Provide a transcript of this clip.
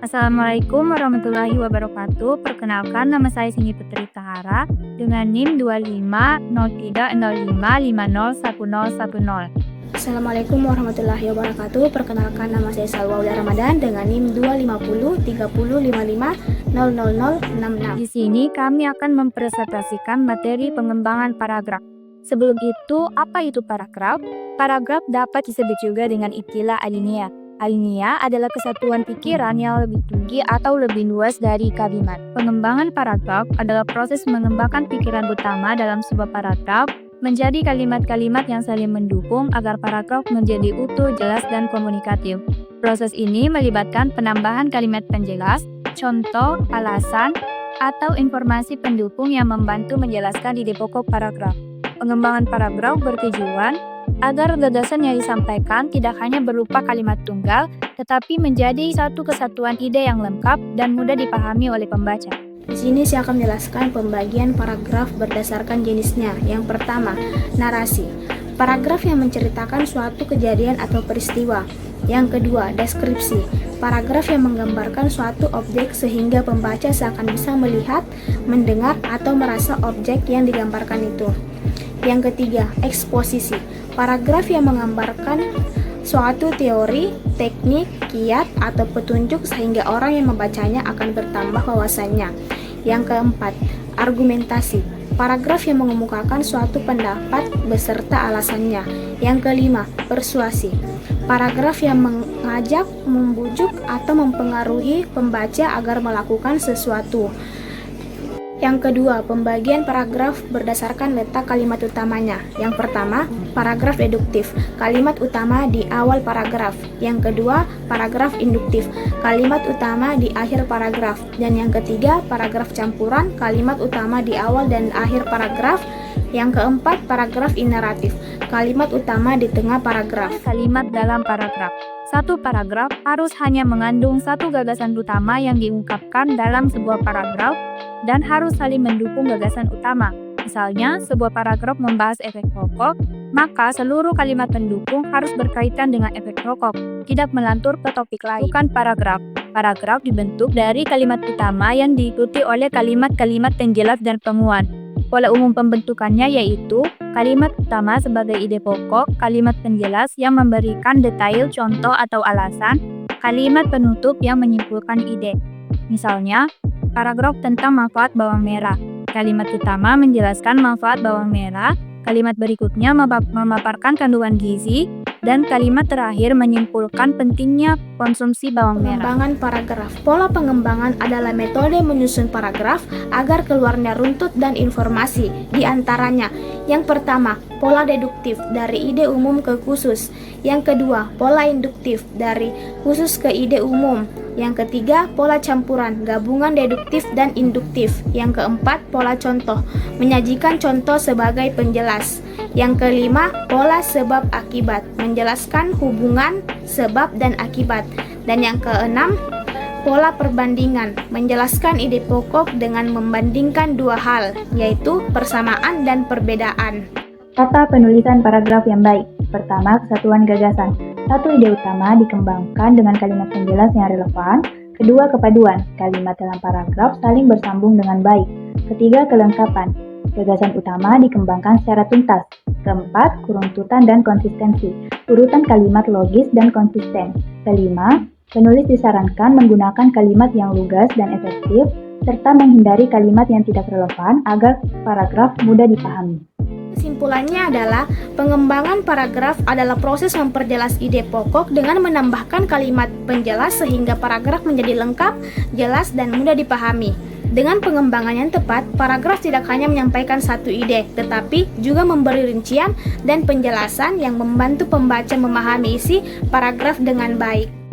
Assalamualaikum warahmatullahi wabarakatuh. Perkenalkan, nama saya Sini Putri Tahara dengan NIM 250305501010. Assalamualaikum warahmatullahi wabarakatuh. Perkenalkan, nama saya Salwa Uda Ramadan dengan NIM 25030550066. Di sini kami akan mempresentasikan materi pengembangan paragraf. Sebelum itu, apa itu paragraf? Paragraf dapat disebut juga dengan istilah alinea. Alinea adalah kesatuan pikiran yang lebih tinggi atau lebih luas dari kalimat. Pengembangan paragraf adalah proses mengembangkan pikiran utama dalam sebuah paragraf menjadi kalimat-kalimat yang saling mendukung agar paragraf menjadi utuh, jelas, dan komunikatif. Proses ini melibatkan penambahan kalimat penjelas, contoh, alasan, atau informasi pendukung yang membantu menjelaskan ide pokok paragraf. Pengembangan paragraf bertujuan agar gagasan yang disampaikan tidak hanya berupa kalimat tunggal, tetapi menjadi satu kesatuan ide yang lengkap dan mudah dipahami oleh pembaca. Di sini saya akan menjelaskan pembagian paragraf berdasarkan jenisnya. Yang pertama, narasi. Paragraf yang menceritakan suatu kejadian atau peristiwa. Yang kedua, deskripsi. Paragraf yang menggambarkan suatu objek sehingga pembaca seakan bisa melihat, mendengar, atau merasa objek yang digambarkan itu. Yang ketiga, eksposisi. Paragraf yang menggambarkan suatu teori, teknik, kiat, atau petunjuk sehingga orang yang membacanya akan bertambah wawasannya. Yang keempat, argumentasi. Paragraf yang mengemukakan suatu pendapat beserta alasannya. Yang kelima, persuasi. Paragraf yang mengajak, membujuk, atau mempengaruhi pembaca agar melakukan sesuatu. Yang kedua, pembagian paragraf berdasarkan letak kalimat utamanya. Yang pertama, paragraf deduktif, kalimat utama di awal paragraf. Yang kedua, paragraf induktif, kalimat utama di akhir paragraf. Dan yang ketiga, paragraf campuran, kalimat utama di awal dan akhir paragraf. Yang keempat, paragraf ineratif, kalimat utama di tengah paragraf. Kalimat dalam paragraf. Satu paragraf harus hanya mengandung satu gagasan utama yang diungkapkan dalam sebuah paragraf dan harus saling mendukung gagasan utama. Misalnya, sebuah paragraf membahas efek pokok, maka seluruh kalimat pendukung harus berkaitan dengan efek pokok, tidak melantur ke topik lain. Bukan paragraf. Paragraf dibentuk dari kalimat utama yang diikuti oleh kalimat-kalimat penjelas dan penguat. Pola umum pembentukannya yaitu kalimat utama sebagai ide pokok, kalimat penjelas yang memberikan detail, contoh atau alasan, kalimat penutup yang menyimpulkan ide. Misalnya, paragraf tentang manfaat bawang merah. Kalimat utama menjelaskan manfaat bawang merah, kalimat berikutnya memaparkan kandungan gizi, dan kalimat terakhir menyimpulkan pentingnya konsumsi bawang merah. Pengembangan paragraf. Pola pengembangan adalah metode menyusun paragraf agar keluarnya runtut dan informasi. Di antaranya, yang pertama, pola deduktif dari ide umum ke khusus. Yang kedua, pola induktif dari khusus ke ide umum. Yang ketiga, pola campuran, gabungan deduktif dan induktif. Yang keempat, pola contoh, menyajikan contoh sebagai penjelas. Yang kelima, pola sebab akibat, menjelaskan hubungan sebab dan akibat. Dan yang keenam, pola perbandingan, menjelaskan ide pokok dengan membandingkan dua hal, yaitu persamaan dan perbedaan. Tata penulisan paragraf yang baik. Pertama, kesatuan gagasan. Satu ide utama dikembangkan dengan kalimat penjelas yang relevan. Kedua, kepaduan. Kalimat dalam paragraf saling bersambung dengan baik. Ketiga, kelengkapan. Gagasan utama dikembangkan secara tuntas. Keempat, keruntutan dan konsistensi. Urutan kalimat logis dan konsisten. Kelima, penulis disarankan menggunakan kalimat yang lugas dan efektif, serta menghindari kalimat yang tidak relevan agar paragraf mudah dipahami. Kesimpulannya adalah, pengembangan paragraf adalah proses memperjelas ide pokok dengan menambahkan kalimat penjelas sehingga paragraf menjadi lengkap, jelas, dan mudah dipahami. Dengan pengembangan yang tepat, paragraf tidak hanya menyampaikan satu ide, tetapi juga memberi rincian dan penjelasan yang membantu pembaca memahami isi paragraf dengan baik.